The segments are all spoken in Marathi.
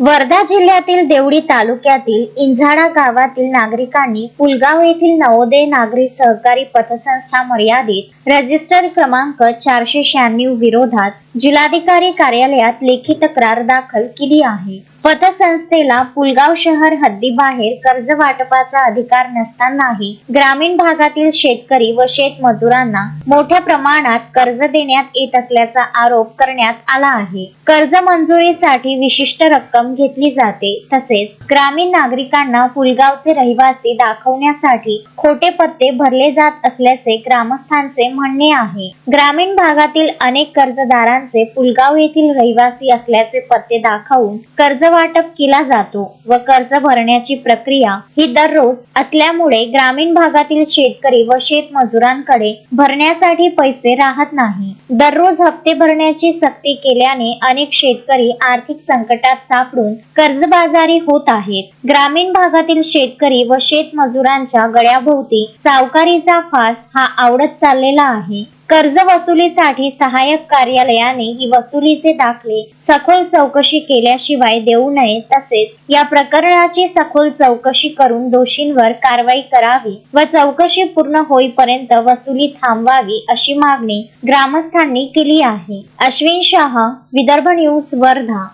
वर्धा जिल्ह्यातील देवळी तालुक्यातील इंझाडा गावातील नागरिकांनी पुलगाव येथील नवोदय नागरी सहकारी पतसंस्था मर्यादित रजिस्टर क्रमांक 496 विरोधात जिल्हाधिकारी कार्यालयात लेखी तक्रार दाखल केली आहे। पतसंस्थेला पुलगाव शहर हद्दीबाहेर कर्ज वाटपाचा अधिकार नसतानाही ग्रामीण भागातील शेतकरी व शेतमजुरांना मोठ्या प्रमाणात कर्ज देण्यात येत असल्याचा आरोप करण्यात आला आहे। कर्ज मंजुरीसाठी विशिष्ट रक्कम घेतली जाते, तसेच ग्रामीण नागरिकांना पुलगावचे रहिवासी दाखवण्यासाठी खोटे पत्ते भरले जात असल्याचे ग्रामस्थांचे म्हणणे आहे। ग्रामीण भागातील अनेक कर्जदारांचे पुलगाव येथील रहिवासी असल्याचे पत्ते दाखवून कर्ज वाटप केला जातो व कर्ज भरण्याची प्रक्रिया ही दररोज असल्यामुळे ग्रामीण भागातील शेतकरी व शेतमजुरांकडे भरण्यासाठी पैसे राहत नाही। दररोज हप्ते भरण्याची सक्ती केल्याने अनेक शेतकरी आर्थिक संकटात सापडून कर्जबाजारी होत आहेत। ग्रामीण भागातील शेतकरी व शेतमजुरांच्या गळ्याभोवती सावकारीचा फास हा आवडत चाललेला आहे। कर्ज वसुलीसाठी सहाय्यक कार्यालयाने ही वसुलीचे दाखले सखोल चौकशी केल्याशिवाय देऊ नये, तसेच या प्रकरणाची सखोल चौकशी करून दोषींवर कारवाई करावी व चौकशी पूर्ण होईपर्यंत वसुली थांबवावी अशी मागणी ग्रामस्थांनी केली आहे। अश्विन शाह, विदर्भ न्यूज, वर्धा।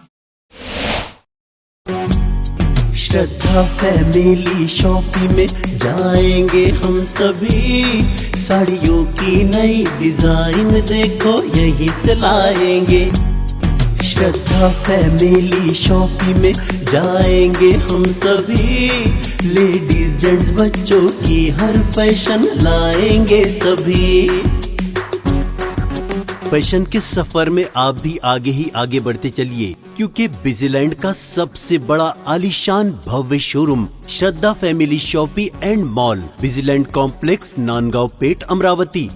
श्रद्धा फैमिली शॉपिंग में जाएंगे हम सभी, साड़ियों की नई डिजाइन देखो यहीं से लाएंगे। श्रद्धा फैमिली शॉपिंग में जाएंगे हम सभी, लेडीज जेंट्स बच्चों की हर फैशन लाएंगे सभी। फैशन के सफर में आप भी आगे ही आगे बढ़ते चलिए, क्योंकि बिजीलैंड का सबसे बड़ा आलीशान भव्य showroom Shraddha family shopping and mall, Busyland complex, Nandgaon Peth, Amravati.